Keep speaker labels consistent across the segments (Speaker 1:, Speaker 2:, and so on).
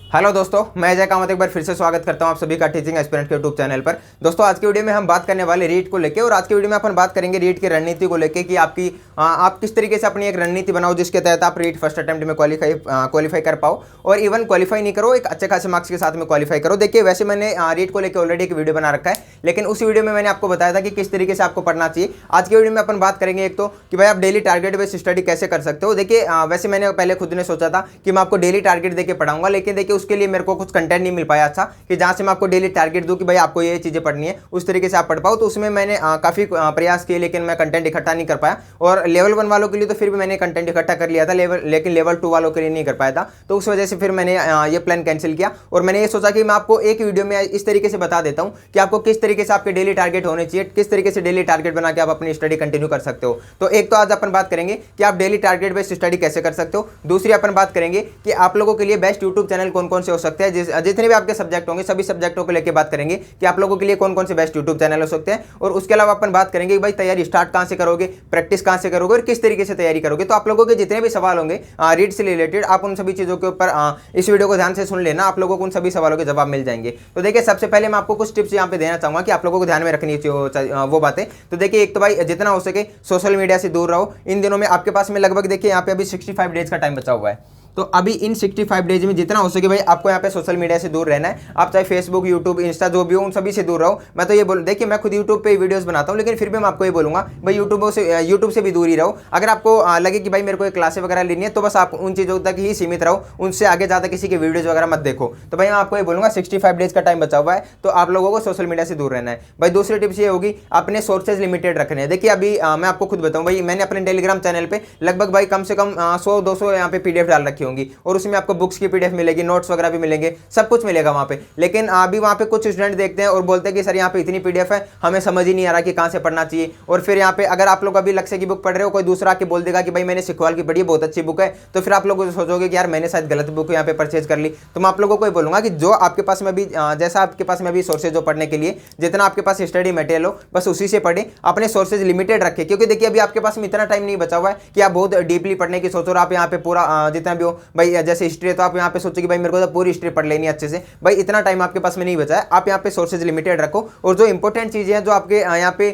Speaker 1: Hello दोस्तों, मैं अजय कामत एक बार फिर से स्वागत करता हूं आप सभी का टीचिंग एस्पिरेंट के यूट्यूब चैनल पर। दोस्तों, आज की वीडियो में हम बात करने वाले रीट को लेके और आज की वीडियो में अपन बात करेंगे रीट की रणनीति को लेके कि आप किस तरीके से अपनी एक रणनीति बनाओ जिसके तहत आप रीट फर्स्ट अटेम्प्ट में क्वालिफाई कर पाओ और इवन क्वालिफाई नहीं करो, एक अच्छे खासे मार्क्स के साथ में क्वालिफाई करो। देखिए, वैसे मैंने रीट को लेकर ऑलरेडी एक वीडियो बना रखा है, लेकिन उस वीडियो में मैंने आपको बताया था कि किस तरीके से आपको पढ़ना चाहिए। आज की वीडियो में अपन बात करेंगे एक तो कि भाई आप डेली टारगेट बेस्ड स्टडी कैसे कर सकते हो। देखिए, वैसे मैंने पहले खुद ने सोचा था कि मैं आपको डेली टारगेट देके पढ़ाऊंगा, लेकिन देखिए उसके लिए मेरे को कुछ कंटेंट नहीं मिल पाया अच्छा कि जहां से मैं आपको डेली टारगेट दूं कि भाई आपको ये चीजें पढ़नी है, उस तरीके से आप पढ़ पाओ। तो उसमें मैंने काफी प्रयास किए, लेकिन मैं कंटेंट इकट्ठा नहीं कर पाया। और लेवल 1 वालों के लिए तो फिर भी मैंने कंटेंट इकट्ठा कर लिया था, लेकिन लेवल 2 वालों के लिए नहीं कर पाया था। तो उस वजह से फिर मैंने ये प्लान कैंसिल किया और मैंने ये सोचा कि मैं आपको एक वीडियो में इस तरीके से बता देता हूं कि आपको किस तरीके से आपके डेली टारगेट होने चाहिए, किस तरीके से डेली टारगेट बना के आप अपनी स्टडी कंटिन्यू कर सकते हो। तो एक तो आज अपन बात करेंगे कि आप डेली टारगेट बेस्ड स्टडी कैसे कर सकते हो। दूसरी अपन बात करेंगे कि आप लोगों के लिए बेस्ट यूट्यूब चैनल कौन कौन से हो सकते हैं। जितने भी आपके सब्जेक्ट होंगे सभी सब्जेक्टों को लेकर बात करेंगे कि आप लोगों के लिए कौन कौन से बेस्ट यूट्यूब चैनल हो सकते हैं। और उसके अलावा अपन बात करेंगे कि भाई तैयारी स्टार्ट कहां से करोगे, प्रैक्टिस कहां से करोगे और किस तरीके से तैयारी करोगे। तो आप लोगों के जितने भी सवाल होंगे रीड से रिलेटेड, आप उन सभी चीजों के ऊपर इस वीडियो को ध्यान से सुन लेना, आप लोगों को उन सभी सवालों के जवाब मिल जाएंगे। तो देखिए, सबसे पहले मैं आपको कुछ टिप्स यहाँ पे देना चाहूंगा कि आप लोगों को ध्यान में रखनी चाहिए वो बातें। तो देखिए, एक तो भाई जितना हो सके सोशल मीडिया से दूर रहो। इन दिनों में आपके पास में लगभग देखिए यहाँ पे अभी 65 डेज का टाइम बचा हुआ है। तो अभी इन 65 डेज में जितना हो सके भाई आपको यहाँ पे सोशल मीडिया से दूर रहना है। आप चाहे फेसबुक, यूट्यूब, इंस्टा जो भी हो उन सभी से दूर रहो। मैं तो ये बोल, देखिए मैं खुद यूट्यूब पे वीडियोस बनाता हूँ, लेकिन फिर भी मैं आपको ये बोलूंगा भाई यूट्यूब से भी दूर ही रहो। अगर आपको लगे कि भाई मेरे को एक क्लासेस वगैरह लेनी है तो बस आप उन चीज़ों तक ही सीमित रहो, उनसे आगे ज़्यादा किसी के वीडियोज वगैरह मत देखो। तो भाई मैं आपको ये बोलूंगा 65 डेज का टाइम बचा हुआ है, तो आप लोगों को सोशल मीडिया से दूर रहना है। भाई दूसरी टिप्स ये होगी, अपने सोर्सेज लिमिटेड रखने हैं। देखिए अभी मैं आपको खुद बताऊँ भाई, मैंने अपने टेलीग्राम चैनल पर लगभग भाई कम से कम 100-200 यहाँ पे PDF डाल रखी होंगी और उसमें आपको बुक्स की PDF मिलेगी, नोट्स वगैरह भी मिलेंगे, सब कुछ मिलेगा वहां पे। लेकिन अभी वहां पे कुछ स्टूडेंट देखते हैं और बोलते हैं कि सर यहाँ पे इतनी PDF है, हमें समझ ही नहीं आ रहा कि कहां से पढ़ना चाहिए। और फिर यहाँ पे अगर आप लोग अभी लक्ष्य की बुक पढ़ रहे हो, कोई दूसरा आके बोल देगा कि भाई मैंने सिखवाल की पढ़ी है, बहुत अच्छी बुक है, तो फिर आप लोग सोचोगे कि यार मैंने शायद गलत बुक यहाँ पे परचेज कर ली। तो मैं आप लोगों को ये बोलूंगा कि जो आपके पास में भी जैसा आपके पास में भी सोर्सेज हो पढ़ने के लिए, जितना आपके पास स्टडी मटेरियल हो बस उसी से पढ़े। अपने सोर्सेज लिमिटेड रखें, क्योंकि देखिए अभी आपके पास में इतना टाइम नहीं बचा हुआ है कि आप बहुत डीपली पढ़ने की सोचो। और आप यहाँ पे पूरा जितना भी हो भाई, जैसे हिस्ट्री है तो आप यहाँ पे सोचो कि भाई मेरे को तो पूरी हिस्ट्री पढ़ लेनी अच्छे से। भाई इतना टाइम आपके पास में नहीं बचा है। आप यहाँ पे सोर्सेज लिमिटेड रखो और जो इंपॉर्टेंट चीजें हैं, जो आपके यहाँ पे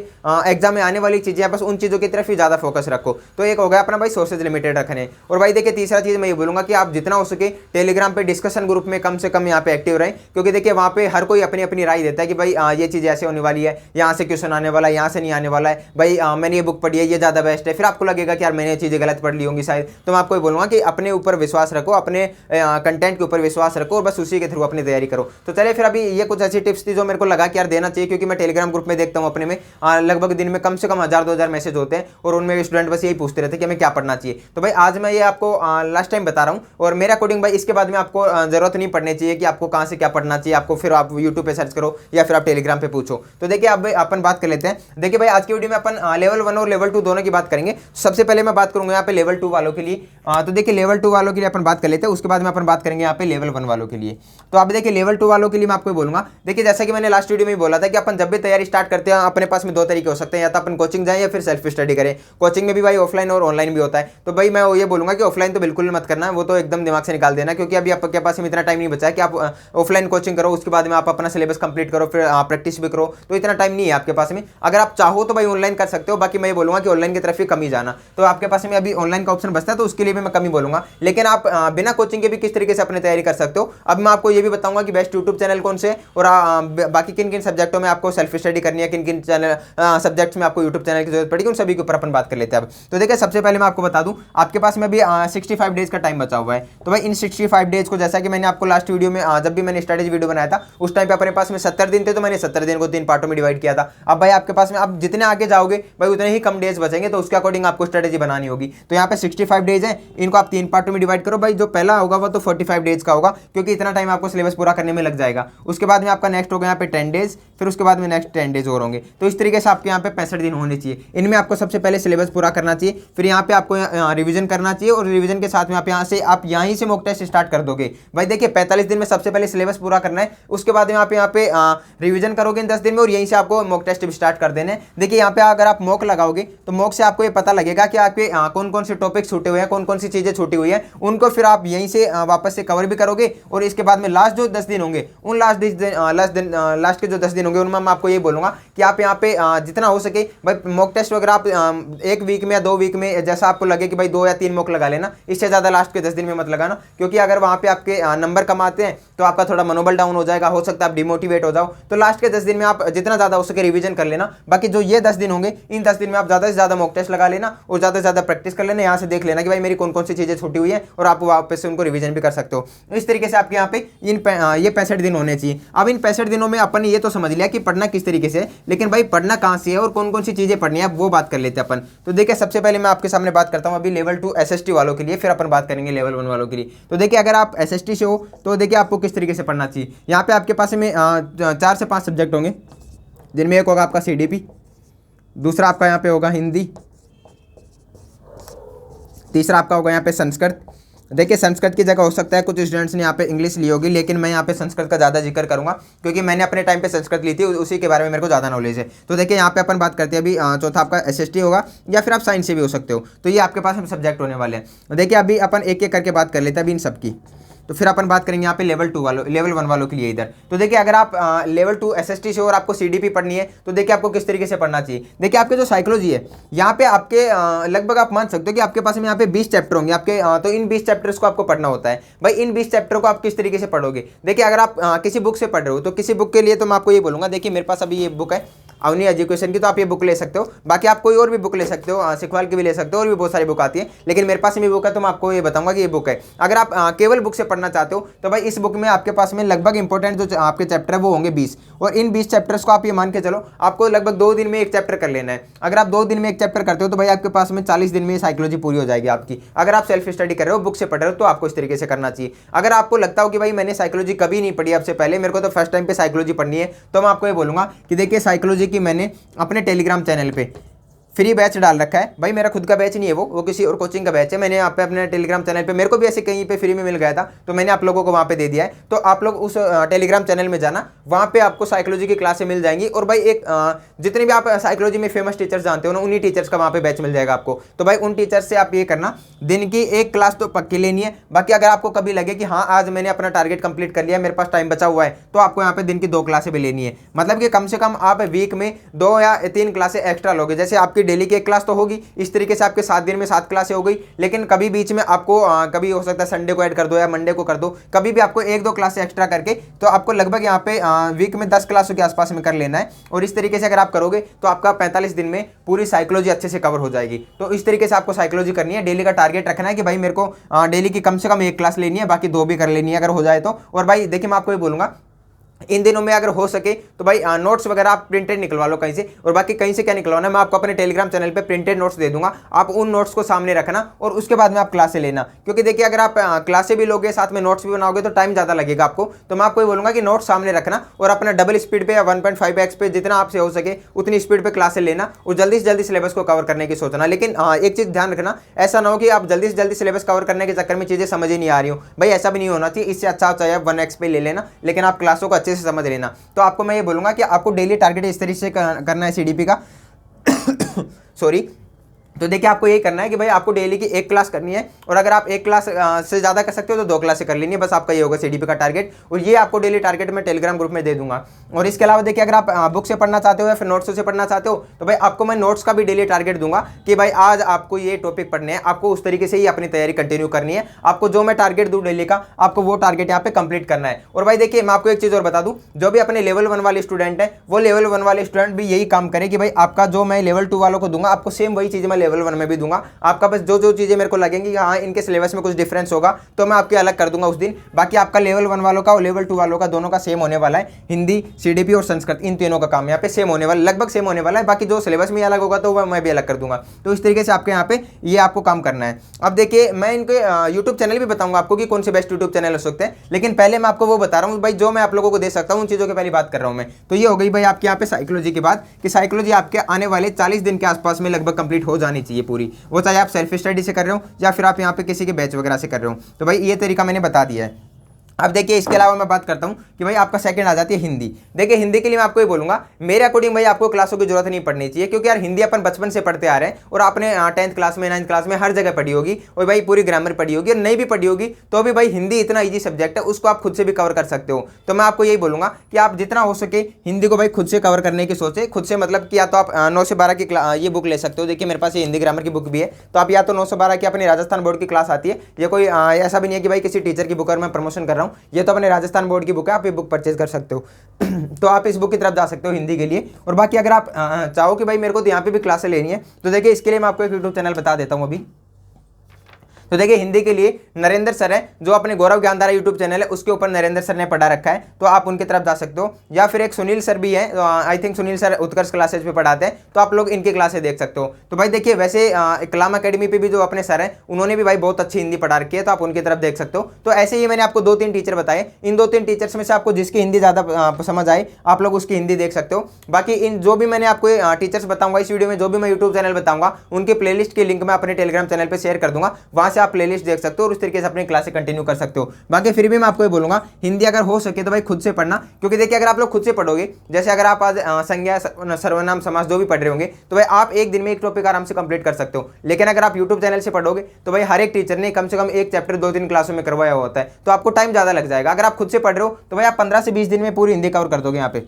Speaker 1: एग्जाम में आने वाली चीजें हैं, बस उन चीजों की तरफ ही ज्यादा फोकस रखो। तो एक हो गया अपना भाई सोर्सेज लिमिटेड रखने। और भाई देखिए, तीसरा चीज मैं ये बोलूंगा कि आप जितना हो सके टेलीग्राम पे डिस्कशन ग्रुप में कम से कम यहाँ पे एक्टिव रहें, क्योंकि देखिए वहाँ पे हर कोई अपनी अपनी राय देता है कि भाई ये चीज ऐसे होने वाली है, यहाँ से क्वेश्चन आने वाला है, यहाँ से नहीं आने वाला है, भाई मैंने ये बुक पढ़ी है, ये ज्यादा बेस्ट है। फिर आपको लगेगा कि यार मैंने ये चीजें गलत पढ़ ली होंगी शायद। तो मैं आपको ये बोलूंगा कि अपने ऊपर विश्वास रखो, अपने कंटेंट के ऊपर विश्वास रखो और बस उसी के थ्रू अपनी तैयारी करो। तो चलिए फिर अभी ये कुछ ऐसी टिप्स थी जो मेरे को लगा कि यार देना चाहिए, क्योंकि मैं टेलीग्राम ग्रुप में देखता हूँ अपने में लगभग दिन में कम से कम 1000-2000 मैसेज होते हैं और उनमें स्टूडेंट बस यही पूछते रहते हैं कि हमें क्या पढ़ना चाहिए। तो भाई आज मैं ये आपको लास्ट टाइम बता रहा हूँ और मेरे अकॉर्डिंग भाई इसके बाद में आपको जरूरत नहीं पड़नी चाहिए कि आपको कहाँ से क्या पढ़ना चाहिए। आपको फिर आप यूट्यूब पे सर्च करो या फिर आप टेलीग्राम पे पूछो। तो देखिए अब अपन बात कर लेते हैं। देखिए भाई आज की वीडियो में अपन लेवल 1 और लेवल 2 दोनों की बात करेंगे। सबसे पहले मैं बात करूंगा यहाँ पे लेवल 2 वालों के लिए। तो देखिए लेवल 2 वालों के लिए अपन बात कर लेते हैं, उसके बाद में अपन बात करेंगे यहाँ पे लेवल 1 वालों के लिए। तो आप देखिए लेवल 2 वालों के लिए मैं आपको बोलूंगा, देखिए जैसा कि मैंने लास्ट वीडियो में बोला था कि अपन जब भी तैयारी स्टार्ट करते हैं अपने पास में दो तरीके हो सकते हैं, या तो अपन कोचिंग जाएं या फिर सेल्फ स्टडी करें। कोचिंग में भी भाई ऑफलाइन और ऑनलाइन भी होता है। तो भाई मैं ये बोलूंगा कि ऑफलाइन तो बिल्कुल मत करना, वो तो एकदम दिमाग से निकाल देना, क्योंकि अभी आपके पास में इतना टाइम नहीं बचा है कि आप ऑफलाइन कोचिंग करो, उसके बाद में आप अपना सिलेबस कंप्लीट करो, फिर प्रैक्टिस भी करो। तो इतना टाइम नहीं है आपके पास में। अगर आप चाहो तो भाई ऑनलाइन कर सकते हो, बाकी मैं ये बोलूंगा कि ऑनलाइन की तरफ ही कम ही जाना। तो आपके पास में अभी ऑनलाइन का ऑप्शन बचता है, तो उसके लिए भी मैं कम ही बोलूंगा। लेकिन आप बिना कोचिंग के भी किस तरीके से अपनी तैयारी कर सकते हो। अब मैं आपको ये भी बताऊंगा कि बेस्ट यूट्यूब चैनल कौन से और बाकी किन किन सब्जेक्टों में आपको सेल्फ स्टडी करनी है, किन किन चैनल सब्जेक्ट्स में आपको यूट्यूब चैनल की जरूरत पड़ेगी, उन सभी के ऊपर अपन बात कर लेते हैं। अब तो देखिए सबसे पहले मैं आपको बता दूं, आपके पास में भी 65 डेज का टाइम बचा हुआ है। तो भाई इन 65 डेज को, जैसा कि मैंने आपको लास्ट वीडियो में जब भी मैंने स्ट्रेटेजी वीडियो बनाया था उस टाइम पे अपने पास में 70 दिन थे, तो मैंने 70 दिन को 3 पार्टों में डिवाइड किया था। अब भाई आपके पास में आप जितने आगे जाओगे भाई उतने ही कम डेज बचेंगे, तो उसके अकॉर्डिंग आपको स्ट्रेटेजी बनानी होगी। तो यहाँ पे 65 डेज है, इनको आप 3 पार्टों में डिवाइड करो। भाई जो पहला होगा वो तो 45 डेज का होगा, क्योंकि इतना टाइम आपको सिलेबस पूरा करने में लग जाएगा। उसके बाद में आपका नेक्स्ट होगा यहाँ पे 10 डेज, फिर उसके बाद में नेक्स्ट 10 डेज और होंगे। तो इस तरीके से आपके यहाँ पे 65 दिन होने चाहिए। इनमें आपको सबसे पहले सिलेबस पूरा करना चाहिए, फिर यहाँ पे आपको रिवीजन करना चाहिए और रिवीजन के साथ में आप यहीं से मॉक टेस्ट स्टार्ट कर दोगे। भाई देखिए 45 दिन में सबसे पहले सिलेबस पूरा करना है, उसके बाद में आप यहाँ पे रिवीजन करोगे इन 10 दिन में और यहीं से आपको मॉक टेस्ट भी स्टार्ट कर देने। देखिए यहाँ पे अगर आप मॉक लगाओगे तो मॉक से आपको ये पता लगेगा कि आपके कौन कौन से टॉपिक छूटे हुए हैं, कौन कौन सी चीजें छूटी हुई है, उनको फिर आप यहीं से वापस से कवर भी करोगे। और इसके बाद में लास्ट जो 10 दिन होंगे उन लास्ट के जो 10 दिन होंगे उनमें मैं आपको ये बोलूँगा कि आप यहाँ पे जितना हो सके भाई मॉक टेस्ट वगैरह आप 1 वीक में या 2 वीक में जैसा आपको लगे कि भाई 2 या 3 मॉक लगा लेना, इससे ज़्यादा लास्ट के 10 दिन में मत लगाना, क्योंकि अगर वहाँ पे आपके नंबर कम आते हैं तो आपका थोड़ा मनोबल डाउन हो जाएगा, हो सकता है आप डिमोटिवेट हो जाओ। तो लास्ट के 10 दिन में आप जितना ज़्यादा हो सके रिवीजन कर लेना। बाकी जो ये 10 दिन होंगे इन 10 दिन में आप ज़्यादा से ज़्यादा मॉक टेस्ट लगा लेना और ज़्यादा से ज़्यादा प्रैक्टिस कर लेना। यहाँ से देख लेना कि भाई मेरी कौन कौन सी चीज़ें छूटी हुई है और आप वापस से उनको रिवीजन भी कर सकते हो। इस तरीके से आपके यहाँ पे ये 65 दिन होने चाहिए। अब इन 65 दिनों में अपन ने ये तो समझ लिया कि पढ़ना किस तरीके से है, लेकिन भाई पढ़ना कहाँ से है और कौन कौन सी चीज़ें पढ़नी है वो बात कर लेते हैं अपन। तो देखिए सबसे पहले मैं आपके सामने बात करता हूँ अभी लेवल 2 SST वालों के लिए, फिर अपन बात करेंगे लेवल 1 वालों के लिए। तो देखिए अगर आप SST से हो तो देखिए आपको किस तरीके से पढ़ना चाहिए। यहाँ पे आपके पास में 4 से 5 सब्जेक्ट होंगे, जिनमें एक होगा आपका CDP, दूसरा आपका यहाँ पे होगा हिंदी, तीसरा आपका होगा यहाँ पे संस्कृत। देखिए संस्कृत की जगह हो सकता है कुछ स्टूडेंट्स ने यहाँ पे इंग्लिश ली होगी, लेकिन मैं यहाँ पे संस्कृत का ज़्यादा जिक्र करूँगा क्योंकि मैंने अपने टाइम पे संस्कृत ली थी, उसी के बारे में मेरे को ज़्यादा नॉलेज है। तो देखिए यहाँ पे अपन बात करते हैं अभी चौथा आपका SST होगा, या फिर आप साइंस से भी हो सकते हो। तो ये आपके पास हम सब्जेक्ट होने वाले हैं। देखिए अभी अपन एक एक करके बात कर लेते हैं अभी इन सबकी। तो फिर अपन बात करेंगे यहाँ पे लेवल 1 वालों के लिए इधर। तो देखिए अगर आप लेवल 2 SST से और आपको CDP पढ़नी है तो देखिए आपको किस तरीके से पढ़ना चाहिए। देखिए आपके जो साइकोलॉजी है यहाँ पे आपके लगभग आप मान सकते हो कि आपके पास में यहाँ पे 20 चैप्टर होंगे आपके, तो इन 20 चैप्टर्स को आपको पढ़ना होता है। भाई इन 20 चैप्टर को आप किस तरीके से पढ़ोगे। देखिए अगर आप किसी बुक से पढ़ रहे हो तो किसी बुक के लिए तो मैं आपको ये बोलूँगा, देखिए मेरे पास अभी ये बुक है अवनी एजुकेशन की, तो आप ये बुक ले सकते हो। बाकी आप कोई और भी बुक ले सकते हो, सिखवाल की भी ले सकते हो, और भी बहुत सारी बुक आती है, लेकिन मेरे पास भी बुक है तो मैं आपको ये बताऊंगा कि ये बुक है। अगर आप केवल बुक से पढ़ना चाहते हो तो भाई इस बुक में आपके पास में लगभग इंपॉर्टेंट जो आपके चैप्टर है वो होंगे 20, और इन 20 चैप्टर्स को आप ये मान के चलो आपको लगभग 2 दिन में एक चैप्टर कर लेना है। अगर आप 2 दिन में एक चैप्टर करते हो तो भाई आपके पास में 40 दिन में साइकोलॉजी पूरी हो जाएगी आपकी। अगर आप सेल्फ स्टडी कर रहे हो, बुक से पढ़ रहे हो, तो आपको इस तरीके से करना चाहिए। अगर आपको लगता हो कि भाई मैंने साइकोलॉजी कभी नहीं पढ़ी आपसे पहले, मेरे को तो फर्स्ट टाइम पे साइकोलॉजी पढ़नी है, तो मैं आपको ये बोलूँगा कि देखिए साइकोलॉजी की मैंने अपने टेलीग्राम चैनल पे फ्री बैच डाल रखा है। भाई मेरा खुद का बैच नहीं है, वो किसी और कोचिंग का बैच है। मैंने यहाँ पे अपने टेलीग्राम चैनल पे, मेरे को भी ऐसे कहीं पे फ्री में मिल गया था तो मैंने आप लोगों को वहाँ पे दे दिया है। तो आप लोग उस टेलीग्राम चैनल में जाना, वहाँ पे आपको साइकोलॉजी की क्लासें मिल जाएंगी। और भाई एक जितने भी आप साइकोलॉजी में फेमस टीचर्स जानते हो ना, उन्हीं टीचर्स का वहाँ पे बैच मिल जाएगा आपको। तो भाई उन टीचर्स से आप ये करना, दिन की एक क्लास तो पक्की लेनी है। बाकी अगर आपको कभी लगे कि हाँ आज मैंने अपना टारगेट कंप्लीट कर लिया, मेरे पास टाइम बचा हुआ है, तो आपको यहाँ पे दिन की 2 क्लासें भी लेनी है। मतलब कि कम से कम आप वीक में 2 या 3 क्लासें एक्स्ट्रा लोगे। जैसे आपकी डेली की 1 क्लास तो होगी, इस तरीके से आपके 7 दिन में 7 क्लासें हो गई। लेकिन कभी बीच में आपको कभी हो सकता है संडे को ऐड कर दो या मंडे को कर दो, कभी भी आपको 1-2 क्लासें एक्स्ट्रा करके, तो आपको लगभग यहाँ पे वीक में 10 क्लासों के आसपास में कर लेना है। और इस तरीके से अगर आप करोगे तो आपका 45 दिन में पूरी साइकोलॉजी अच्छे से कवर हो जाएगी। तो इस तरीके से आपको साइकोलॉजी करनी है। डेली का टारगेट रखना है कि भाई मेरे को डेली की कम से कम 1 क्लास लेनी है, बाकी 2 भी कर लेनी है अगर हो जाए तो। और भाई देखिए मैं आपको ये बोलूंगा, इन दिनों में अगर हो सके तो भाई नोट्स वगैरह आप प्रिंटेड निकलवा लो कहीं से। और बाकी कहीं से क्या निकलवाना है, मैं आपको अपने टेलीग्राम चैनल पे प्रिंटेड नोट्स दे दूंगा, आप उन नोट्स को सामने रखना और उसके बाद में आप क्लासें लेना। क्योंकि देखिए अगर आप क्लासें भी लोगे साथ में नोट्स भी बनाओगे तो टाइम ज़्यादा लगेगा आपको। तो मैं आपको ये बोलूँगा कि नोट्स सामने रखना और अपना डबल स्पीड पे या 1.5x पे जितना आपसे हो सके उतनी स्पीड पे क्लासें लेना और जल्दी से जल्दी सिलेबस को कवर करने की सोचना। लेकिन एक चीज़ ध्यान रखना, ऐसा ना हो कि आप जल्दी से जल्दी सिलेबस कवर करने के चक्कर में चीज़ें समझ ही नहीं आ रही हो। भाई ऐसा भी नहीं होना चाहिए। इससे अच्छा चाहे आप 1x पे ले लेना, लेकिन आप क्लासों को अच्छे से समझ लेना। तो आपको मैं ये बोलूँगा कि आपको डेली टारगेट इस तरीके से करना है CDP का सॉरी। तो देखिए आपको यही करना है कि भाई आपको डेली की 1 क्लास करनी है, और अगर आप 1 क्लास से ज़्यादा कर सकते हो तो 2 क्लासें कर लेनी है। बस आपका ये होगा CDP का टारगेट, और ये आपको डेली टारगेट मैं टेलीग्राम ग्रुप में दे दूंगा। और इसके अलावा देखिए अगर आप बुक से पढ़ना चाहते हो या फिर नोट्स से पढ़ना चाहते हो तो भाई आपको मैं नोट्स का भी डेली टारगेट दूंगा कि भाई आज आपको ये टॉपिक पढ़ने हैं, आपको उस तरीके से ही अपनी तैयारी कंटिन्यू करनी है। आपको जो मैं टारगेट दूँ डेली का, आपको वो टारगेट यहाँ पे कंप्लीट करना है। और भाई देखिए मैं आपको एक चीज़ और बता दूँ, जो भी अपने लेवल 1 वाले स्टूडेंट है वो लेवल 1 वाले स्टूडेंट भी यही काम करे कि भाई आपका जो मैं लेवल 2 वालों को दूंगा, आपको सेम वही चीज़ें मैं लेवल 1 में भी दूंगा। आपका बस जो जो चीज़ें मेरे को लगेंगी हाँ इनके सिलेबस में कुछ डिफरेंस होगा तो मैं आपके अलग कर दूंगा उस दिन। बाकी आपका लेवल 1 वालों का और लेवल 2 वालों का दोनों का सेम होने वाला है। हिंदी, CDP और संस्कृत, इन तीनों का काम यहाँ पे सेम होने वाला, लगभग सेम होने वाला है। बाकी जो सिलेबस में अलग होगा तो वह मैं भी अलग कर दूंगा। तो इस तरीके से आपके यहाँ पे ये आपको काम करना है। अब देखिए मैं इनके यूट्यूब चैनल भी बताऊंगा आपको कि कौन से बेस्ट यूट्यूब चैनल हो सकते हैं, लेकिन पहले मैं आपको वो बता रहा हूँ भाई जो मैं आप लोगों को दे सकता हूँ, उन चीज़ों की पहली बात कर रहा हूँ मैं। तो ये हो गई भाई आपके यहाँ पे साइकोलॉजी की बात, कि साइकोलॉजी आपके आने वाले 40 दिन के आसपास में लगभग कंप्लीट हो जानी चाहिए पूरी। वो चाहे आप सेल्फ स्टडी से कर रहे हो या फिर आप यहाँ पे किसी के बैच वगैरह से कर रहे हो। तो भाई ये तरीका मैंने बता दिया है। अब देखिए इसके अलावा मैं बात करता हूँ कि भाई आपका सेकंड आ जाती है हिंदी। देखिए हिंदी के लिए मैं आपको ये बोलूँगा, मेरे अकॉर्डिंग भाई आपको क्लासों की जरूरत नहीं पड़नी चाहिए, क्योंकि यार हिंदी अपन बचपन से पढ़ते आ रहे हैं और आपने 10th क्लास में 9th क्लास में हर जगह पढ़ी होगी और भाई पूरी ग्रामर पढ़ी होगी, और नहीं भी पढ़ी होगी तो भी भाई हिंदी इतना ईजी सब्जेक्ट है, उसको आप खुद से भी कवर कर सकते हो। तो मैं आपको यही बोलूँगा कि आप जितना हो सके हिंदी को भाई खुद से कवर करने की सोचे, खुद से मतलब कि या तो आप 9 से 12 की ये बुक ले सकते हो। देखिए मेरे पास ये हिंदी ग्रामर की बुक भी है, तो आप या तो 9 से 12 की अपनी राजस्थान बोर्ड की क्लास आती है, ये कोई ऐसा भी नहीं है कि भाई किसी टीचर की बुक और मैं प्रमोशन कर रहा हूँ, ये तो अपने राजस्थान बोर्ड की बुक है, आप ये बुक परचेज कर सकते हो। तो आप इस बुक की तरफ जा सकते हो हिंदी के लिए। और बाकी अगर आप चाहो कि भाई मेरे को तो यहाँ पे भी क्लासें लेनी है, तो देखिए इसके लिए मैं आपको एक यूट्यूब चैनल बता देता हूँ अभी। तो देखिए हिंदी के लिए नरेंद्र सर है, जो अपने गौरव ज्ञानधारा यूट्यूब चैनल है उसके ऊपर नरेंद्र सर ने पढ़ा रखा है, तो आप उनकी तरफ जा सकते हो। या फिर एक सुनील सर भी है, I think Sunil sir Utkarsh classes पे पढ़ाते हैं, तो आप लोग इनकी क्लासेज देख सकते हो। तो भाई देखिए वैसे कलाम अकेडमी पे भी जो अपने सर हैं उन्होंने भी भाई बहुत अच्छी हिंदी पढ़ा रखी है, तो आप उनकी तरफ देख सकते हो। तो ऐसे ही मैंने आपको 2-3 टीचर बताए, इन 2-3 टीचर्स में से आपको जिसकी हिंदी ज़्यादा समझ आए आप लोग उसकी हिंदी देख सकते हो। बाकी इन जो भी मैंने आपको टीचर्स बताऊंगा इस वीडियो में, जो भी मैं यूट्यूब चैनल बताऊंगा उनके प्लेलिस्ट की लिंक मैं अपने टेलीग्राम चैनल पर शेयर कर दूंगा, वहां से आप प्लेलिस्ट देख सकते हो और उस तरीके से अपनी क्लासेस कंटिन्यू कर सकते हो। बाकी फिर भी मैं आपको ये बोलूंगा हिंदी अगर हो सके तो भाई खुद से पढ़ना, क्योंकि देखिए अगर आप लोग खुद से पढ़ोगे, जैसे अगर आप आज संज्ञा सर्वनाम समास जो भी पढ़ रहे होंगे, तो भाई आप एक दिन में एक टॉपिक आराम से कंप्लीट कर सकते हो। लेकिन अगर आप यूट्यूब चैनल से पढ़ोगे तो भाई हर एक टीचर ने कम से कम एक चैप्टर 2-3 क्लासों में करवाया होता है, तो आपको टाइम ज्यादा लग जाएगा। अगर आप खुद से पढ़ रहे हो तो भाई आप 15 से 20 दिन में पूरी हिंदी कवर कर दोगे यहाँ पे।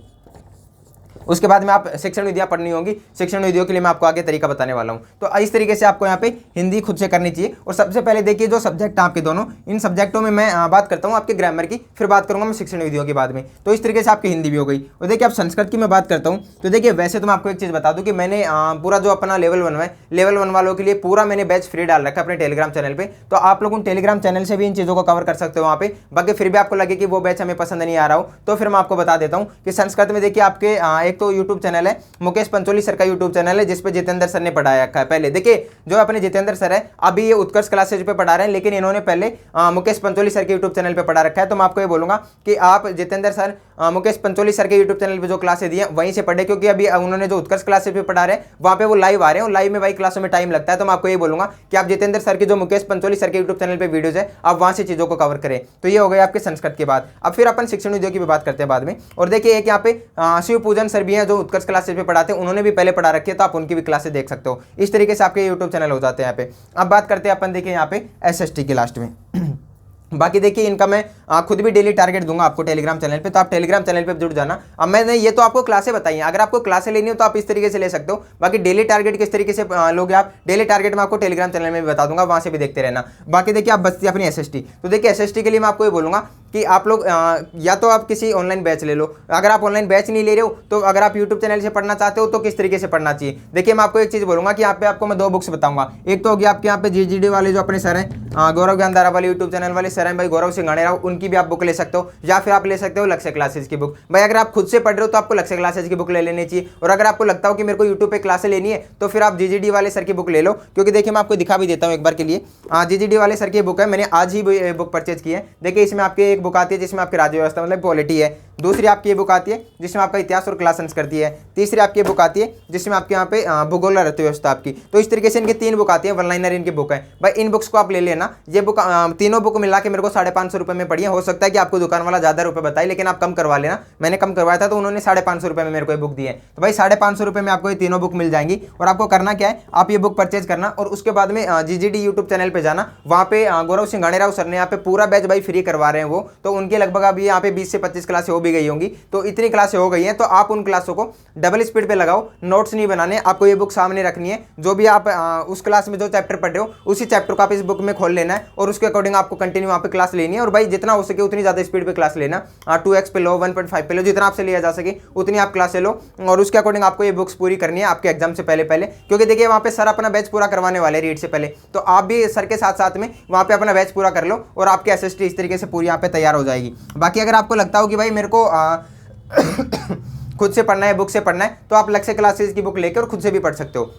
Speaker 1: उसके बाद में आप शिक्षण विधियां पढ़नी होंगी, शिक्षण विधियों के लिए मैं आपको आगे तरीका बताने वाला हूं। तो इस तरीके से आपको यहाँ पे हिंदी खुद से करनी चाहिए। और सबसे पहले देखिए जो सब्जेक्ट आपके दोनों, इन सब्जेक्टों में मैं बात करता हूँ आपके ग्रामर की, फिर बात करूंगा मैं शिक्षण विधियों के बाद में। तो इस तरीके से आपकी हिंदी भी हो गई। और देखिए आप संस्कृत की मैं बात करता हूँ, तो देखिए वैसे तो मैं आपको एक चीज़ बता दूँ कि मैंने पूरा जो अपना लेवल 1 है, लेवल 1 वालों के लिए पूरा मैंने बैच फ्री डाल रखा है अपने टेलीग्राम चैनल पर, तो आप लोग उन टेलीग्राम चैनल से भी इन चीज़ों को कवर कर सकते हो वहाँ पे। बाकी फिर भी आपको लगे कि वो बैच हमें पसंद नहीं आ रहा हो, तो फिर मैं आपको बता देता हूँ कि संस्कृत में देखिए आपके एक तो यूट्यूब चैनल है मुकेश पंचोली सर का यूट्यूब चैनल है, जिसपे जितेंद्र सर ने पढ़ाया रखा है। पहले देखिए जो अपने जितेंद्र सर है अभी ये उत्कर्ष क्लासेज पे पढ़ा रहे हैं, लेकिन इन्होंने पहले मुकेश पंचोली सर के यूट्यूब चैनल पे पढ़ा रखा है। तो मैं आपको ये बोलूंगा कि आप जितेंद्र सर मुकेश पंचोली सर के यूट्यूब चैनल पे जो क्लासेज दी है वहीं से पढ़े, क्योंकि अभी उन्होंने जो उत्कर्ष क्लासेज पे पढ़ा रहे हैं वहाँ पे वो लाइव आ रहे हैं, लाइव में भाई क्लासों में टाइम लगता है। तो मैं आपको ये बोलूंगा कि आप जितेंद्र सर की जो मुकेश पंचोली सर के यूट्यूब चैनल पे वीडियोज है आप वहाँ से चीजों को कवर करें। तो ये हो गए आपके संस्कृत के बाद। अब फिर अपन शिक्षण विधियों की भी बात करते हैं बाद में। और देखिए एक यहाँ पे शिव पूजन सर भी हैं जो उत्कर्ष क्लासेज पे पढ़ाते हैं, उन्होंने भी पहले पढ़ा रखी है, तो आप उनकी भी क्लासेस देख सकते हो। इस तरीके से आपके यूट्यूब चैनल हो जाते हैं यहाँ पे। अब बात करते हैं अपन देखिए यहाँ पे एसएसटी के लास्ट में। बाकी देखिए इनका मैं खुद भी डेली टारगेट दूंगा आपको टेलीग्राम चैनल पे, तो आप टेलीग्राम चैनल पे जुड़ जाना। अब मैंने ये तो आपको क्लासें बताई हैं, अगर आपको क्लासें लेनी हो तो आप इस तरीके से ले सकते हो। बाकी डेली टारगेट किस तरीके से लोगे आप, डेली टारगेट मैं आपको टेलीग्राम चैनल में भी बता दूंगा, वहां से भी देखते रहना। बाकी देखिए आप बचती अपनी एसएसटी, तो देखिए एसएसटी के लिए मैं आपको ये बोलूंगा कि आप लोग या तो आप किसी ऑनलाइन बैच ले लो। अगर आप ऑनलाइन बैच नहीं ले रहे हो तो अगर आप यूट्यूब चैनल से पढ़ना चाहते हो तो किस तरीके से पढ़ना चाहिए। देखिए मैं आपको एक चीज़ बोलूंगा कि यहाँ पे आपको मैं 2 बुक्स बताऊंगा। एक तो होगी आपके यहाँ पे जीजीडी वाले जो अपने सर हैं गौरव ज्ञानधारा वाले यूट्यूब चैनल वाले सर हैं भाई गौरव सिंह राव, उनकी भी आप बुक ले सकते हो, या फिर आप ले सकते हो लक्ष्य क्लासेज की बुक। भाई अगर आप खुद से पढ़ रहे हो तो आपको लक्ष्य क्लासेज की बुक ले लेनी चाहिए, और अगर आपको लगता हो कि मेरे को यूट्यूब पे क्लासेस लेनी है तो फिर आप जीजीडी वाले सर की बुक ले लो। क्योंकि देखिए मैं आपको दिखा भी देता हूँ एक बार के लिए, जीजीडी वाले सर की बुक है, मैंने आज ही बुक परचेज की है। देखिए इसमें आपकी एक बुक आती है जिसमें आपकी राज्य व्यवस्था मतलब पॉलिटी है, दूसरी आपकी ये बुक आती है जिसमें आपका इतिहास और क्लास संस्कृति है, तीसरी आपकी बुक आती है जिसमें आपके यहाँ पे भूगोल और अर्थव्यवस्था आपकी। तो इस तरीके से इनकी 3 बुक आती है, 1 लाइनर इनकी बुक है। भाई इन बुक्स को आप ले लेना। ये बुक तीनों बुक मिला के मेरे को 550 रुपये में पड़ी है। हो सकता है कि आपको दुकान वाला ज़्यादा रुपये बताए, लेकिन आप कम करवा लेना। मैंने कम करवाया था तो उन्होंने 550 रुपये में मेरे को ये बुक दी है। तो भाई 550 रुपये में आपको ये तीनों बुक मिल जाएंगी। और आपको करना क्या है, आप ये बुक परचेज करना और उसके बाद में जीजीडी यूट्यूब चैनल पर जाना। वहाँ पे गौरव सिंह राव सर ने यहाँ पे पूरा बैच भाई फ्री करवा रहे हैं वो, तो उनके लगभग अभी यहाँ पे 20 से 25 क्लासें हो भी गई होंगी। तो इतनी क्लासें हो गई हैं, तो आप उन क्लासों को डबल स्पीड पे लगाओ, नोट्स नहीं बनाने, आपको ये बुक सामने रखनी है। जो भी आप उस क्लास में जो चैप्टर पढ़ रहे हो उसी चैप्टर को आप इस बुक में खोल लेना है और उसके अकॉर्डिंग आपको कंटिन्यू वहाँ पे क्लास लेनी है। और भाई जितना हो सके उतनी ज़्यादा स्पीड पे क्लास लेना, 2x पे लो, 1.5 पे लो, जितना आपसे लिया जा सके उतनी आप क्लास ले लो। और उसके अकॉर्डिंग आपको ये बुक्स पूरी करनी है आपके एग्जाम से पहले पहले, क्योंकि देखिए वहाँ पे सर अपना बैच पूरा करवाने वाले रीड से पहले, तो आप भी सर के साथ साथ में वहाँ पे अपना बैच पूरा कर लो और आपकी एसएसटी इस तरीके से पूरी यहाँ पे तैयार हो जाएगी। बाकी अगर आपको लगता हो कि भाई मेरे को खुद से पढ़ना है, बुक से पढ़ना है, तो आप लक्ष्य क्लासेस की बुक लेकर और खुद से भी पढ़ सकते हो।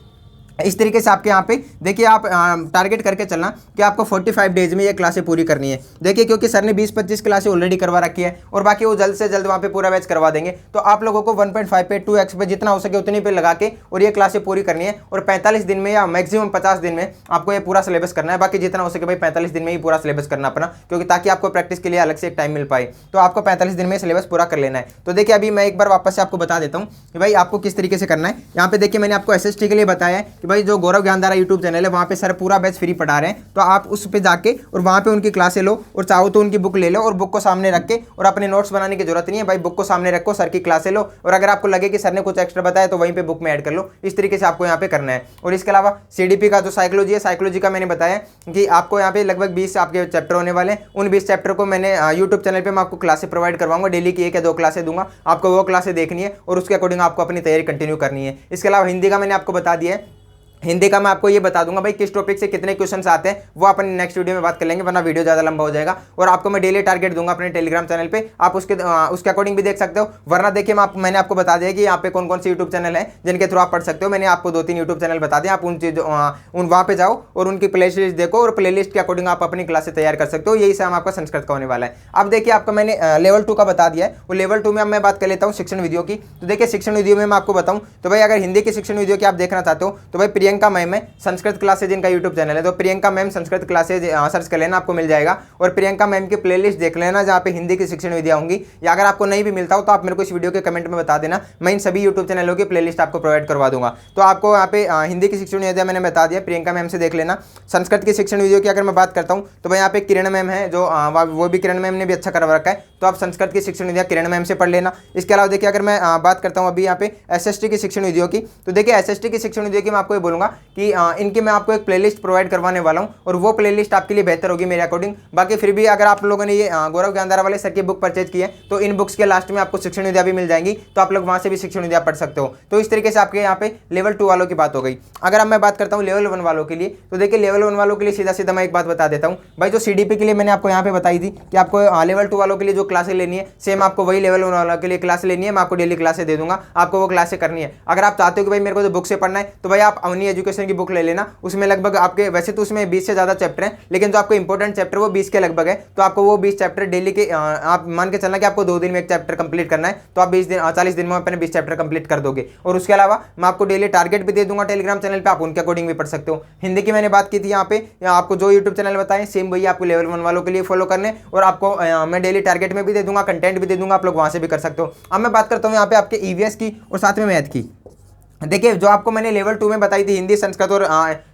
Speaker 1: इस तरीके से आपके यहाँ पे देखिए आप टारगेट करके चलना कि आपको 45 डेज में ये क्लासें पूरी करनी है। देखिए क्योंकि सर ने 20-25 क्लासें ऑलरेडी करवा रखी है और बाकी वो जल्द से जल्द वहाँ पे पूरा बैच करवा देंगे। तो आप लोगों को 1.5 पे 2x पे जितना हो सके उतनी पे लगा के और ये क्लासें पूरी करनी है और 45 दिन में या मैक्सिमम 50 दिन में आपको ये पूरा सिलेबस करना है। बाकी जितना हो सके भाई 45 दिन में ही पूरा सिलेबस करना अपना, क्योंकि ताकि आपको प्रैक्टिस के लिए अलग से एक टाइम मिल पाए। तो आपको 45 दिन में सिलेबस पूरा कर लेना है। तो देखिए अभी मैं एक बार वापस से आपको बता देता हूँ कि भाई आपको किस तरीके से करना है। यहाँ पे देखिए मैंने आपको SST के लिए बताया है कि भाई जो गौरव ज्ञानधारा यूट्यूब चैनल है वहाँ पे सर पूरा बैच फ्री पढ़ा रहे हैं। तो आप उस पे जाके और वहाँ पे उनकी क्लासें लो और चाहो तो उनकी बुक ले लो और बुक को सामने रख के, और अपने नोट्स बनाने की जरूरत नहीं है भाई, बुक को सामने रखो, सर की क्लासें लो और अगर आपको लगे कि सर ने कुछ एक्स्ट्रा बताया तो वहीं पे बुक में ऐड कर लो। इस तरीके से आपको यहाँ पे करना है। और इसके अलावा CDP का जो साइकोलॉजी है, साइकोलॉजी का मैंने बताया कि आपको यहाँ पे लगभग 20 आपके चैप्टर होने वाले हैं। उन 20 चैप्टर को मैंने यूट्यूब चैनल पर मैं आपको क्लासें प्रोवाइड करवाऊंगा, डेली की 1 या 2 क्लासें दूंगा, आपको वो क्लासें देखनी है और उसके अकॉर्डिंग आपको अपनी तैयारी कंटिन्यू करनी है। इसके अलावा हिंदी का मैंने आपको बता दिया है। हिंदी का मैं आपको ये बता दूंगा भाई किस टॉपिक से कितने क्वेश्चंस आते हैं, वो अपन नेक्स्ट वीडियो में बात कर लेंगे, वरना वीडियो ज़्यादा लंबा हो जाएगा। और आपको मैं डेली टारगेट दूंगा अपने टेलीग्राम चैनल पे, आप उसके अकॉर्डिंग भी देख सकते हो। वरना देखिए मैंने आपको बता दिया कि यहाँ पे कौन कौन से यूट्यूब चैनल है जिनके थ्रू आप पढ़ सकते हो। मैंने आपको 2-3 यूट्यूब चैनल बता दिए, आप उन वहाँ पे जाओ और उनकी प्ले लिस्ट देखो और प्ले लिस्ट के अकॉर्डिंग आप अपनी क्लासेस तैयार कर सकते हो। यही सेम आपका संस्कृत का होने वाला है। अब देखिए आपका मैंने लेवल 2 का बता दिया है, वो लेवल 2 में अब मैं बात कर लेता हूँ शिक्षण वीडियो की। तो देखिए शिक्षण वीडियो में मैं आपको बताऊँ तो भाई अगर हिंदी की शिक्षण वीडियो की आप देखना चाहते हो तो भाई प्रियंका मैम है संस्कृत क्लासेज इनका यूट्यूब चैनल है, तो Priyanka ma'am Sanskrit classes search कर लेना, आपको मिल जाएगा। और प्रियंका मैम की प्लेलिस्ट देख लेना जहाँ पे हिंदी की शिक्षण विधियाँ होंगी, या अगर आपको नहीं भी मिलता हो तो आप मेरे को इस वीडियो के कमेंट में बता देना, मैं इन सभी यूट्यूब चैनलों की प्लेलिस्ट आपको प्रोवाइड करवा दूंगा। तो आपको यहाँ पे हिंदी की शिक्षण विधियाँ मैंने बता दिया, प्रियंका मैम से देख लेना। संस्कृत की शिक्षण विधियों की अगर मैं बात करता हूँ तो भाई यहाँ पे किरण मैम है, जो वो भी किरण मैम ने भी अच्छा करवा रखा है, तो आप संस्कृत की शिक्षण विधियाँ किरण मैम से पढ़ लेना। इसके अलावा देखिए अगर मैं बात करता हूँ अभी यहाँ पे SST की शिक्षण विधियों की, तो देखिए SST की शिक्षण विधियों की मैं आपको ये बोलूँगा कि इनकी मैं आपको एक प्लेलिस्ट प्रोवाइड करवाने वाला हूं और वो प्लेलिस्ट आपके लिए बेहतर होगी मेरे अकॉर्डिंग। बाकी फिर भी अगर आप लोगों ने ये गौरव ज्ञानधारा वाले सर की बुक परचेज की है तो इन बुक्स के लास्ट में आपको शिक्षण विद्या भी मिल जाएंगी, तो आप लोग वहां से भी शिक्षण विद्या पढ़ सकते हो। तो इस तरीके से आपके यहाँ पे लेवल 2 वालों की बात हो गई। अगर अब मैं बात करता हूँ लेवल 1 वालों के लिए, तो देखिए लेवल 1 वालों के लिए सीधा सीधा मैं एक बात बता देता हूँ भाई, जो CDP के लिए मैंने आपको यहाँ पे बताई थी कि आपको लेवल 2 वालों के लिए जो क्लासेस लेनी है, सेम आपको वही लेवल 1 वालों के लिए क्लास लेनी है। मैं आपको डेली क्लासेस दे दूंगा, आपको वो क्लासेस करनी है। अगर आप चाहते हो कि भाई मेरे को जो बुक से पढ़ना है तो भाई आप अवनी एजुकेशन की बुक ले लेना, उसमें लगभग आपके वैसे तो उसमें 20 से ज़्यादा चैप्टर हैं, लेकिन जो आपको इंपॉर्टेंट चैप्टर वो 20 के लगभग है। तो आपको वो 20 चैप्टर डेली के आप मान के चलना कि आपको 2 दिन में एक चैप्टर कंप्लीट करना है, तो आप 40 दिन में अपने 20 चैप्टर कंप्लीट कर दोगे। और उसके अलावा मैं आपको डेली टारगेट भी दे दूंगा टेलीग्राम चैनल पे, आप उनके अकॉर्डिंग भी पढ़ सकते हो। हिंदी की मैंने बात की थी यहाँ पे, आपको जो यूट्यूब चैनल बताएं सेम वही आपको लेवल 1 वालों के लिए फॉलो करने, और आपको मैं डेली टारगेट में भी दे दूंगा, कंटेंट भी दे दूंगा, आप लोग वहां से भी कर सकते हो। अब मैं बात करता हूँ यहाँ पे आपके EVS की और साथ में मैथ की। देखिए जो आपको मैंने लेवल 2 में बताई थी हिंदी, संस्कृत और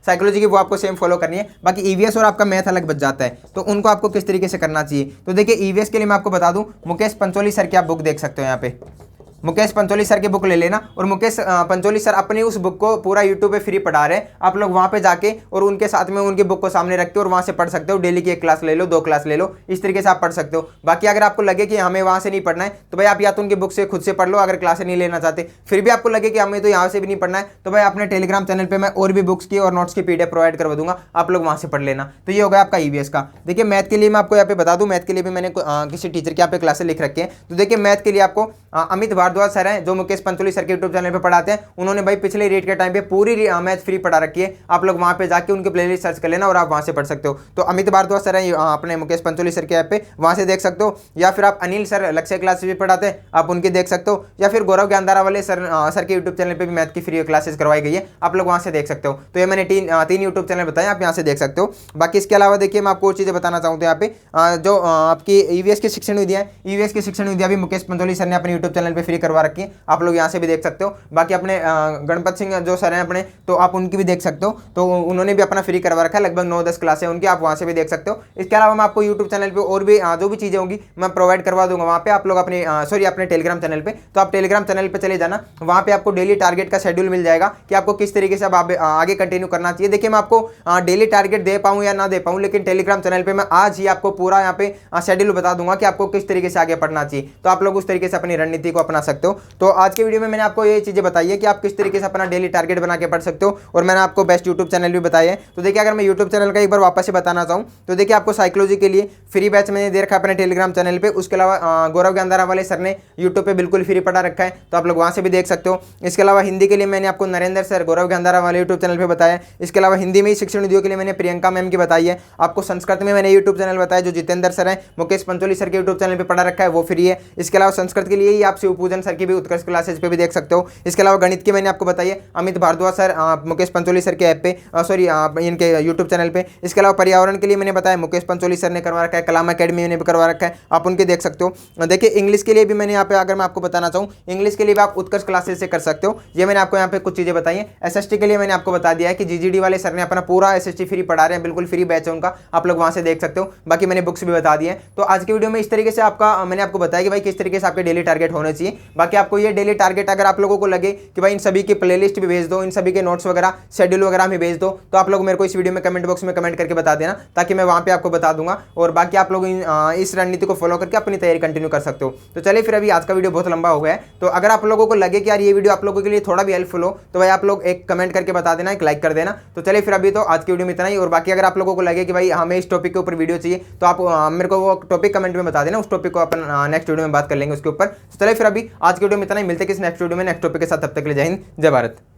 Speaker 1: साइकोलॉजी की, वो आपको सेम फॉलो करनी है। बाकी EVS और आपका मैथ अलग बच जाता है, तो उनको आपको किस तरीके से करना चाहिए। तो देखिए EVS के लिए मैं आपको बता दूं, मुकेश पंचोली सर की आप बुक देख सकते हो। यहाँ पे मुकेश पंचोली सर की बुक ले लेना, और मुकेश पंचोली सर अपनी उस बुक को पूरा यूट्यूब पे फ्री पढ़ा रहे हैं। आप लोग वहाँ पे जाके और उनके साथ में उनकी बुक को सामने रखते हो और वहाँ से पढ़ सकते हो। डेली की 1 क्लास ले लो, 2 क्लास ले लो, इस तरीके से आप पढ़ सकते हो। बाकी अगर आपको लगे कि हमें वहाँ से नहीं पढ़ना है तो भाई आप या तो उनकी बुक से खुद से पढ़ लो, अगर क्लासें नहीं लेना चाहते। फिर भी आपको लगे कि हमें तो यहाँ से भी नहीं पढ़ना है तो भाई अपने टेलीग्राम चैनल पर मैं और भी बुक्स की और नोट्स की PDF प्रोवाइड करवा दूंगा, आप लोग वहाँ से पढ़ लेना। तो ये होगा आपका EVS का। देखिए मैथ के लिए मैं आपको यहाँ पे बता दूँ, मैथ के लिए भी मैंने किसी टीचर के यहाँ पे क्लासेस लिख रखे हैं। तो देखिए मैथ के लिए आपको अमित भारद्वाज सर हैं, जो मुकेश पंचोली सर के यूट्यूब चैनल पे पढ़ाते हैं। उन्होंने भाई पिछले रेट के टाइम पे पूरी मैथ फ्री पढ़ा रखी है, आप लोग वहाँ पे जाके उनके प्लेलिस्ट सर्च कर लेना और आप वहाँ से पढ़ सकते हो। तो अमित भारद्वाज सर हैं अपने मुकेश पंचोली सर के ऐप पे, वहाँ से देख सकते हो। या फिर आप अनिल सर लक्ष्य क्लासेस भी पढ़ाते हैं, आप उनके देख सकते हो। या फिर गौरव ज्ञानधारा वाले सर के यूट्यूब चैनल पर भी मैथ की फ्री क्लासेस करवाई गई है, आप लोग वहाँ से देख सकते हो। तो ये मैंने 3 यूट्यूब चैनल बताए, आप यहाँ से देख सकते हो। बाकी इसके अलावा देखिए मैं आपको और चीज़ें बताना चाहूँ तो यहाँ पे जो आपकी EVS की शिक्षण विधियाँ है, EVS की शिक्षण विधियाँ भी मुकेश पंचोली सर ने अपने यूट्यूब चैनल पर फ्री करवा रखी है, आप लोग यहाँ से भी देख सकते हो। बाकी अपने गणपत सिंह जो सर हैं अपने, तो आप उनकी भी देख सकते हो। तो उन्होंने भी अपना फ्री करवा रखा है, लगभग 9-10 क्लासें उनकी, आप वहाँ से भी देख सकते हो। इसके अलावा मैं आपको यूट्यूब चैनल पे और भी जो भी चीज़ें होंगी मैं प्रोवाइड करवा दूंगा वहाँ पे, आप लोग अपने टेलीग्राम चैनल पे। तो आप टेलीग्राम चैनल पे चले जाना, वहाँ पे आपको डेली टारगेट का शेड्यूल मिल जाएगा कि आपको किस तरीके से अब आगे कंटिन्यू करना चाहिए। देखिए मैं आपको डेली टारगेट दे पाऊँ या ना दे पाऊँ, लेकिन टेलीग्राम चैनल पर मैं आज ही आपको पूरा यहाँ पे शेड्यूल बता दूंगा कि आपको किस तरीके से आगे पढ़ना चाहिए, तो आप लोग उस तरीके से अपनी रणनीति को अपना सकते सकते हो। तो आज के वीडियो में मैंने आपको ये चीज़ें बताई है कि आप किस तरीके से अपना डेली टारगेट बना के पढ़ सकते हो, और मैंने आपको बेस्ट यूट्यूब चैनल भी बताया है। तो देखिए, अगर मैं यूट्यूब चैनल का एक बार वापस से बताना चाहूँ तो देखिए, आपको साइकोलॉजी के लिए फ्री बैच मैंने दे रखा है अपने टेलीग्राम चैनल पे। उसके अलावा गौरव ज्ञानधारा वाले सर ने यूट्यूब पे बिल्कुल फ्री पढ़ा रखा है, तो आप लोग वहाँ से भी देख सकते हो। इसके अलावा हिंदी के लिए मैंने आपको नरेंद्र सर गौरव ज्ञानधारा वाले यूट्यूब चैनल पे बताया। इसके अलावा हिंदी में ही शिक्षण वीडियो के लिए मैंने प्रियंका मैम की बताई है। आपको संस्कृत में मैंने यूट्यूब चैनल बताया जो जितेंद्र सर है, मुकेश पंचोली सर के यूट्यूब चैनल पे पढ़ा रखा है, वो फ्री है। इसके अलावा संस्कृत के लिए ही आप शिवपूजन सर की भी उत्कर्ष क्लासेज पे भी देख सकते हो। इसके अलावा गणित की मैंने आपको बताई है अमित भारद्वाज सर मुकेश पंचोली सर के ऐप पे, सॉरी इनके यूट्यूब चैनल पे। इसके अलावा पर्यावरण के लिए मैंने बताया मुकेश पंचोली सर ने करवा रखा है, कलाम अकेडमी ने भी करवा रखा है, आप उनके देख सकते हो। देखिए, इंग्लिश के लिए भी मैंने यहाँ पे, अगर मैं आपको बताना चाहूँ, इंग्लिश के लिए भी आप उत्कर्ष क्लासेस से कर सकते हो। ये मैंने आपको यहाँ पे कुछ चीज़ें बताई हैं। एसएसटी के लिए मैंने आपको बता दिया है कि जीजीडी वाले सर ने अपना पूरा एसएसटी फ्री पढ़ा रहे हैं, बिल्कुल फ्री बैच है उनका, आप लोग वहाँ से देख सकते हो। बाकी मैंने बुक्स भी बता दी है। तो आज की वीडियो में इस तरीके से मैंने आपको बताया कि भाई किस तरीके से आपके डेली टारगेट होने चाहिए। बाकी आपको ये डेली टारगेट अगर आप लोगों को लगे कि भाई इन सभी की प्लेलिस्ट भी भेज दो, इन सभी के नोट्स वगैरह शेड्यूल वगैरह भी भेज दो, तो आप लोग मेरे को इस वीडियो में कमेंट बॉक्स में कमेंट करके बता देना, ताकि मैं वहाँ पे आपको बता दूंगा। और बाकी आप लोग इस रणनीति को फॉलो करके अपनी तैयारी कंटिन्यू कर सकते हो। तो चलिए फिर, अभी आज का वीडियो बहुत लंबा हो गया है, तो अगर आप लोगों को लगे कि यार ये वीडियो आप लोगों के लिए थोड़ा भी हेल्पफुल हो, तो भाई आप लोग एक कमेंट करके बता देना, एक लाइक कर देना। तो चलिए फिर, अभी तो आज की वीडियो में इतना ही। और बाकी अगर आप लोगों को लगे कि भाई हमें इस टॉपिक के ऊपर वीडियो चाहिए, तो आप मेरे को वो टॉपिक कमेंट में बता देना, उस टॉपिक को अपन नेक्स्ट वीडियो में बात कर लेंगे उसके ऊपर। तो चलिए फिर, अभी आज की वीडियो में इतना ही। मिलते हैं किसी नेक्स्ट वीडियो में नेक्स्ट टॉपिक के साथ। तब तक के लिए जय हिंद, जय भारत।